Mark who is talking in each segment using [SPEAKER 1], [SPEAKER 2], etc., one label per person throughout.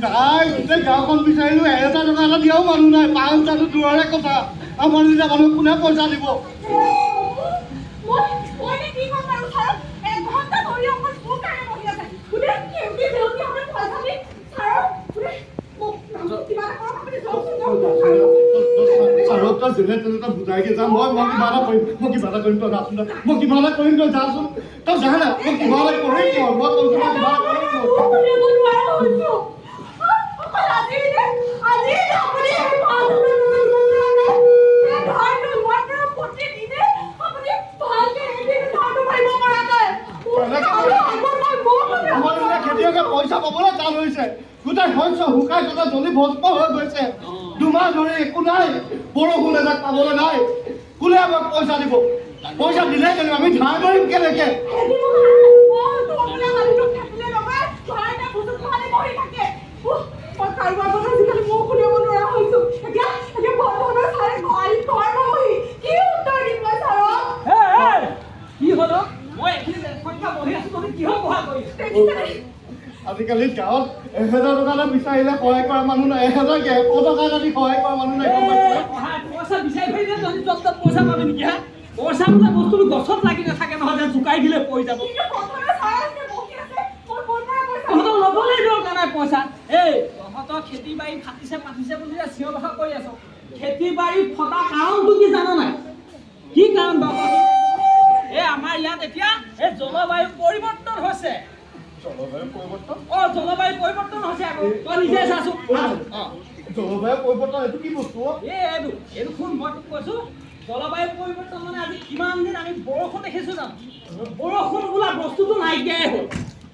[SPEAKER 1] নাই গোটেই গাঁওখন বিচাৰিলো 1000 টকা এটা দিয়াও মানুহ নাই 500টো দূৰৰে কথা আমাৰ যেতিয়া মানুহ কোনে পইচা দিব যেনে তেনে বুজাইকে যাম মই কিবা এটা কৰিম মই কিবা এটা কৰিম তই যাচোন মই কিবা এটা কৰিম তই যাচোন তই যা না মই কিবা এটা কৰিম মই কৈছো মই কিবা এটা কৰিম খেতিয়কে পইচা পাবলৈ টান হৈছে গোটেই শস্য শুকাই থকা জ্বলি ভস্ম হৈ গৈছে 2 মাহ ধৰি একো নাই বৰষুণ এজাক পাবলৈ নাই কোনে আমাক পইচা দিব পইচা দিলে কেনেকৈ আমি ধাৰ মাৰিম কেনেকৈ আজিকালি গাঁৱত 1000 টকা এটা বিচাৰিলে সহায় কৰা মানুহ নাই 1000 টকা এটা দি সহায় কৰা মানুহ নাই গম
[SPEAKER 2] পইচা বিচাৰি ফুৰিলে যদি য'ত পইচা পাবি নেকি হা পইচা বোলে বস্তুটো গছত লাগি নাথাকে নহ'লে জোকাই দিলে পৰি যাব তহঁতৰ ল'বলৈ দৰকাৰ নাই পইচা এই তহঁতৰ খেতি বাৰী ফাটিছে পাতিছে বুলি চিঞৰ বাখৰ কৰি আছ খেতি বাৰী ফটা কাৰণটো কি জান নাই কি কাৰণ বাৰু এই আমাৰ ইয়াত এতিয়া এই জলবায়ু পৰিৱৰ্তন হৈছে
[SPEAKER 1] জলবায়ু পৰিৱৰ্তন
[SPEAKER 2] জলবায়ু পৰিৱৰ্তন হৈছে আকৌ তই নিজে চাচোন
[SPEAKER 1] জলবায়ু পৰিৱৰ্তন এইটো কি বস্তু
[SPEAKER 2] এইটো শুন মই তোক কৈছো জলবায়ু পৰিৱৰ্তন মানে আজি কিমান দিন আমি বৰষুণ দেখিছো জানো বৰষুণ বোলা বস্তুটো নাইকিয়াই হ'ল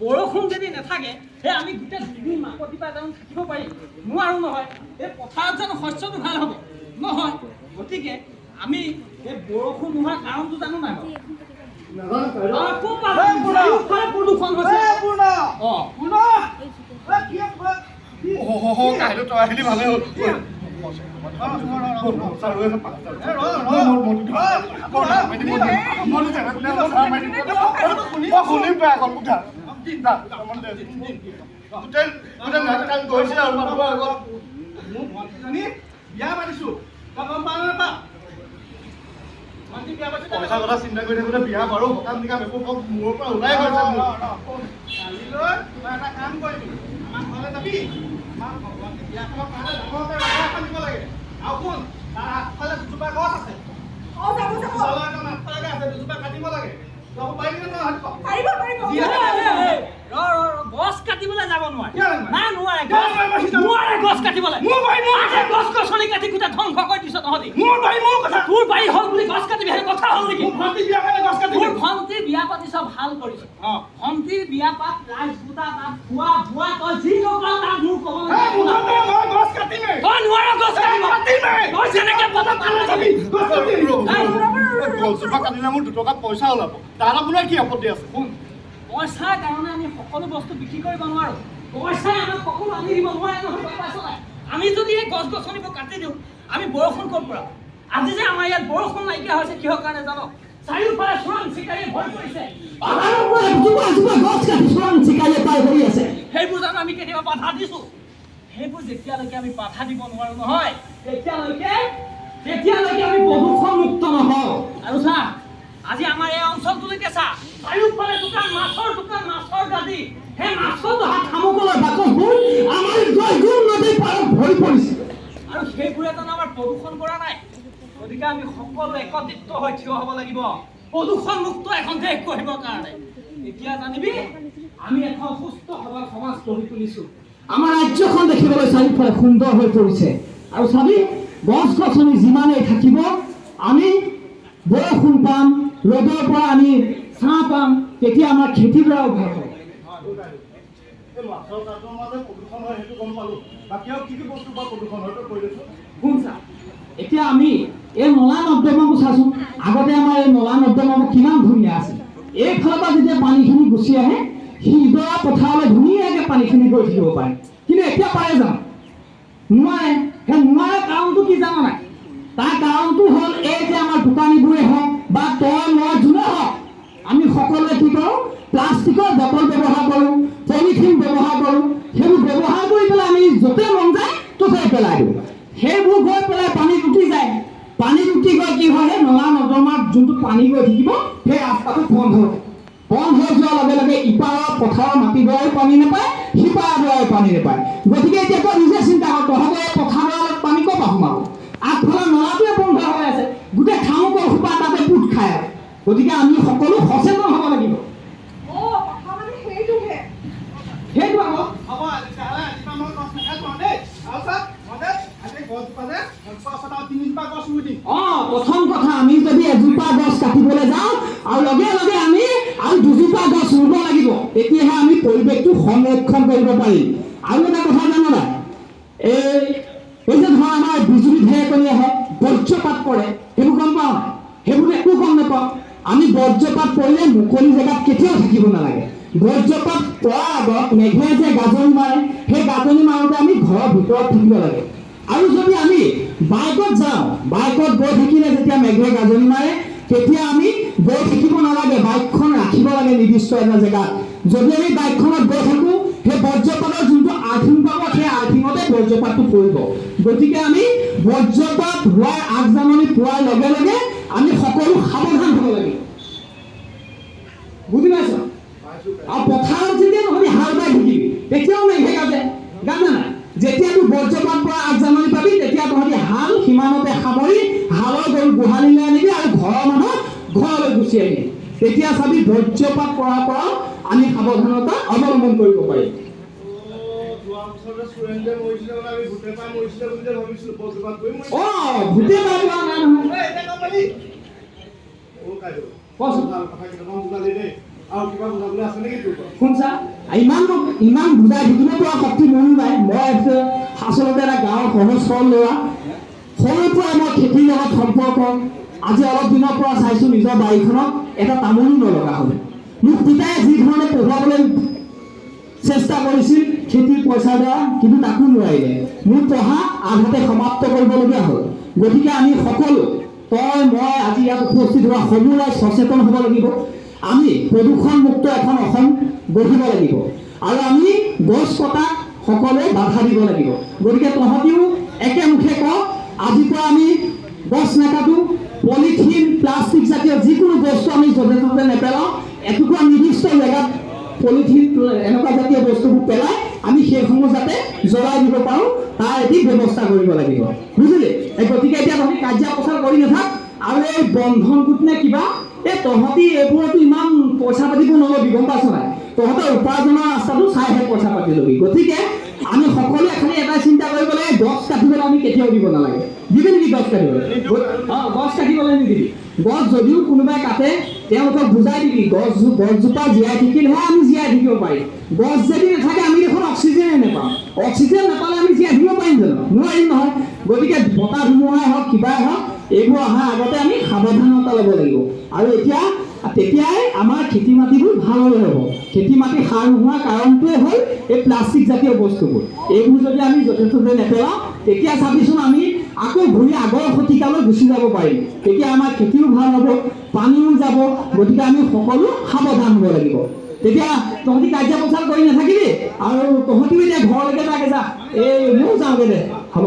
[SPEAKER 2] বৰষুণ যদি নাথাকে সেই আমি গোটেই দুদিন মাকতি পাই জানো থাকিব পাৰিম নোৱাৰো নহয় এই পথাৰত জানো শস্যটো ভাল হ'ব নহয় গতিকে আমি এই বৰষুণ নোহোৱাৰ কাৰণটো জানো নাই প্ৰদূষণ হৈছে
[SPEAKER 1] কাহিনী তই আহিলি ভালে হ'ল শুনিম পাই এখন কথা গৈছে আৰু মানুহৰ আগত মোৰ ভণ্টিজনী বিয়া পাতিছো পইচা কথা চিন্তা কৰি থাকোঁতে বিয়া বাৰু সকাম নিকাম একো মূৰৰ পৰা ওলাই গৈছে কালিলৈ কিবা এটা কাম কৰিবি আমাৰ ঘৰলৈ যাবি আমাৰ বিয়াখনৰ কাৰণে ডাঙৰকৈ ৰভা এখন দিব লাগে আৰু শুন তাৰ আগফালে দুজোপা গছ আছে দুজোপা কাটিব লাগে যাব পাৰিবি নে
[SPEAKER 2] গছ কাটিবলৈ যাব নোৱাৰে গছ কাটিবলৈ গছ গছনি কাটি গোটেই ধ্বংস কৰি দিছ তহঁতি তোৰ বাৰী হ'ল বুলি গছ কাটিবি সেই কথা হ'ল নেকি তোৰ ভণ্টিৰ বিয়া পাতিছ ভাল কৰিছ ভণ্টিৰ বিয়া পাত ৰাইজ গোটা তাত খোৱা বোৱা তই যি নকৰ তাত মোৰ ক'ব
[SPEAKER 1] গছজোপা কাটিলে মোৰ 2 টকা পইচা ওলাব তাৰ আপোনাৰ কি আপত্তি আছে শুন
[SPEAKER 2] পইচাৰ কাৰণে আমি সকলো বস্তু বিক্ৰী কৰিব নোৱাৰো পইচাই আমাক সকলো আনি দিব নোৱাৰে নহয় আমি যদি এই গছ গছনিবোৰ কাটি দিওঁ আমি বৰষুণ ক'ত পৰা আজি যে আমাৰ ইয়াত বৰষুণ নাইকিয়া হৈছে কিহৰ কাৰণে জানো চাৰিওফালে চোৰাং চিকাৰীয়ে ভয় কৰিছে সেইবোৰ জানো আমি কেতিয়াবা বাধা দিছো সেইবোৰ যেতিয়ালৈকে আমি বাধা দিব নোৱাৰো নহয় তেতিয়ালৈকে আমি প্ৰদূষণমুক্ত নহওঁ আৰু চা আজি আমাৰ এই অঞ্চলটোলৈকে চা চাৰিওফালে দোকান মাছৰ দাদি সেই মাছৰ খামুকলৰ বাকচবোৰ আমাৰ জয়গুৰু নদীৰ পাৰত ভৰি পৰিছে আৰু সেইবোৰে জানো আমাৰ প্ৰদূষণ কৰা নাই গতিকে আমি সকলো একত্ৰিত হৈ থিয় হ'ব লাগিব প্ৰদূষণমুক্ত এখন দেশ গঢ়িবৰ কাৰণে এতিয়া জানিবি আমি এখন সুস্থ সবল সমাজ গঢ়ি তুলিছো আমাৰ ৰাজ্যখন দেখিবলৈ চাৰিওফালে সুন্দৰ হৈ পৰিছে আৰু চাবি গছ গছনি যিমানেই থাকিব আমি বৰষুণ পাম ৰ'দৰ পৰা আমি ছাঁ পাম তেতিয়া আমাৰ খেতিডৰাও ভাল হ'ব এতিয়া আমি এই নলা নৰ্দমাবোৰ চাচোন আগতে আমাৰ এই নলা নৰ্দমাবোৰ কিমান ধুনীয়া আছিল এইফালৰ পৰা যেতিয়া পানীখিনি গুচি আহে সিডৰা পথাৰলৈ ধুনীয়াকৈ পানীখিনি গৈ থাকিব পাৰে কিন্তু এতিয়া পাৰে জানো নোৱাৰে সেই নোৱাৰে কাৰণটো কি জানা নাই তাৰ কাৰণটো হ'ল এই যে আমাৰ দোকানীবোৰে হওক বা তই মই যোনে হওক, আমি সকলোৱে কি কৰোঁ, প্লাষ্টিকৰ বটল ব্যৱহাৰ কৰোঁ, পলিথিন ব্যৱহাৰ কৰোঁ। সেইবোৰ ব্যৱহাৰ কৰি পেলাই আমি য'তে মন যায় ত'তে পেলাই দিওঁ। সেইবোৰ গৈ পেলাই পানীত উটি যায়। পানীত উটি গৈ কি হয়, সেই নলা নৰ্দমাত যোনটো পানী গৈ থাকিব সেই ৰাস্তাটো বন্ধ হয়। বন্ধ হৈ যোৱাৰ লগে লগে ইপাৰৰ পথাৰৰ মাটিডৰাও পানী নাপায়, সিপাৰৰ পানী নাপায়। গতিকে এতিয়া তই নিজে চিন্তা কৰ, তহঁতে পথাৰৰ পানী ক'ৰ পৰা সোমাব? আগফালৰ নলাটোৱে বন্ধ হৈ আছে, গোটেই খামুকৰ সোপা তাতে পুত খায়। গতিকে আমি সকলো সচেতন হ'ব লাগিব। সেইটো আকৌ
[SPEAKER 1] হ'ব তেতিয়াহ'লে আজিপা মই গছ নাকাটো দেই। আৰু চাওক মই যে আজি গছজোপা যে গছজোপা আৰু 3জোপা গছ ৰুই দিম।
[SPEAKER 2] প্ৰথম কথা, আমি যদি এজোপা গছ কাটিবলৈ যাওঁ আৰু লগে লগে আমি আৰু 2জোপা গছ ৰুব লাগিব, তেতিয়াহে আমি পৰিৱেশটো সংৰক্ষণ কৰিব পাৰিম। আৰু এটা কথা জানো নাই, এই যে ধৰা আমাৰ বিজুলী ঢেৰেকনি আহে, বজ্ৰপাত পৰে, সেইবোৰ গম পাওঁ নাই? সেইবোৰ একো গম নাপাওঁ। আমি বজ্ৰপাত পৰিলে মুকলি জেগাত কেতিয়াও থাকিব নালাগে। বজ্ৰপাত পৰাৰ আগত মেঘে যে গাজনি মাৰে, সেই গাজনি মাৰোঁতে আমি ঘৰৰ ভিতৰত থাকিব লাগে। আৰু যদি আমি বাইকত যাওঁ, বাইকত গৈ থাকিলে যেতিয়া মেঘে গাজনি মাৰে, তেতিয়া আমি গৈ থাকিব নালাগে, বাইকখন ৰাখিব লাগে নিৰ্দিষ্ট এটা জেগাত। যদি আমি বাইকখনত গৈ থাকোঁ, সেই বজ্ৰপাতৰ যোনটো আৰ্থিং পাব, সেই আৰ্থিঙতে বজ্ৰপাতটো পৰিব। গতিকে আমি বজ্ৰপাত হোৱাৰ আগজাননী পোৱাৰ লগে লগে আমি সকলো সাৱধান হ'ব লাগিব। বুজি পাইছ? আৰু পথাৰত যেতিয়া তহঁতি হাল বাই থাকিবি, তেতিয়াও মেঘে গাজে, গাজে নাই? যেতিয়া তোৰ বজ্ৰপাত পৰা আগজাননী পাবি, তেতিয়া তহঁতি হাল সিমানতে সামৰি হালৰ গৰু গোহালিলৈ আনিবি আৰু ঘৰৰ মানুহ ঘৰলৈ গুচি আহিবি। তেতিয়া চাবি বজ্ৰপাত পৰাৰ পৰা আমি সাৱধানতা অৱলম্বন কৰিব পাৰিম।
[SPEAKER 1] যোৱা বছৰ সুৰেন্দ্ৰ মৰিছিলে মানে আমি ভূতে পাই মৰিছিলে বুলি যে ভাবিছিলোঁ, বজ্ৰপাত পৰি মৰিছিলে।
[SPEAKER 2] ভূতে পাই পোৱা নাই নহয়।
[SPEAKER 1] এতিয়া গম পালি? কাইদেউ
[SPEAKER 2] কচোন
[SPEAKER 1] কথা কেইটামান বুজালি দেই। আৰু কিবা বুজাবলৈ আছে নেকি তোৰ?
[SPEAKER 2] শুনছা, ইমান বুজাই থাকিব পৰা শক্তি মনো নাই। মই আচলতে এটা গাঁৱৰ সহজ সৰল ল'ৰা। সৰুৰ পৰা মই খেতিৰ লগত সম্পৰ্ক। আজি অলপ দিনৰ পৰা চাইছোঁ নিজৰ বাৰীখনত এটা তামোলো নলগা হ'ল। মোক পিতাই যি ধৰণে পঢ়ুৱাবলৈ চেষ্টা কৰিছিল খেতিৰ পইচা দ্বাৰা, কিন্তু তাকো নোৱাৰিলে। মোৰ পঢ়া আধাতে সমাপ্ত কৰিবলগীয়া হ'ল। গতিকে আমি সকলো, তই মই আজি ইয়াত উপস্থিত হোৱা সমূহে সচেতন হ'ব লাগিব। আমি প্ৰদূষণমুক্ত এখন অসম গঢ়িব লাগিব আৰু আমি গছ কটাক সকলোৱে বাধা দিব লাগিব। গতিকে তহঁতিও একেমুখে কওঁ, আজিৰ পৰা আমি গছ নাকাটো, পলিথিন প্লাষ্টিক জাতীয় যিকোনো বস্তু আমি য'তে ত'তে নেপেলাওঁ। এটুকুৰা নিৰ্দিষ্ট জেগাত পলিথিন এনেকুৱা জাতীয় বস্তুবোৰ পেলাই আমি সেইসমূহ যাতে জ্বলাই দিব পাৰোঁ, তাৰ এটি ব্যৱস্থা কৰিব লাগিব। বুজিলি? গতিকে এতিয়া তহঁতি কাজিয়া প্ৰচাৰ কৰি নাথাক। আৰু এই বন্ধন গোট নে কিবা, তহঁতি এইবোৰতো ইমান পইচা পাতিবোৰ নলবি, গম পাইছ নাই? তহঁতৰ উপাৰ্জনৰ ৰাস্তাটো চাইহে পইচা পাতি ল'বি। গতিকে আমি সকলোৱে খালি এটাই চিন্তা কৰিব লাগে, গছ কাটিবলৈ আমি কেতিয়াও দিব নালাগে। দিবি নেকি গছ কাটিবলৈ? গছ কাটিবলৈ নিদিবি। গছ যদিও কোনোবাই কাটে, তেওঁলোকক বুজাই দিবি, গছজোপা জীয়াই থাকিলেহে আমি জীয়াই থাকিব পাৰিম। গছ যদি নাথাকে আমি দেখোন অক্সিজেনে নাপাওঁ। অক্সিজেন নাপালে আমি জীয়াই থাকিব পাৰিম জানো? নোৱাৰিম নহয়। গতিকে বতাহ ধুমুহাই হওক, কিবাই হওক, এইবোৰ অহাৰ আগতে আমি সাৱধানতা ল'ব লাগিব। আৰু তেতিয়াই আমাৰ খেতি মাটিবোৰ ভালদৰে হ'ব। খেতি মাটি সাৰ নোহোৱাৰ কাৰণটোৱে হ'ল এই প্লাষ্টিক জাতীয় বস্তুবোৰ। এইবোৰ যদি আমি য'তে ত'তে নেপেলাওঁ, তেতিয়া চাবিচোন আমি আকৌ ঘূৰি আগৰ শতিকালৈ গুচি যাব পাৰিম। তেতিয়া আমাৰ খেতিও ভাল হ'ব, পানীও যাব। গতিকে আমি সকলো সাৱধান হ'ব লাগিব। তেতিয়া তহঁতি কাজিয়া প্ৰচাৰ কৰি নাথাকিবি, আৰু তহঁতিও এতিয়া ঘৰলৈকে যাগে যা। ময়ো যাওঁগে দে, হ'ব।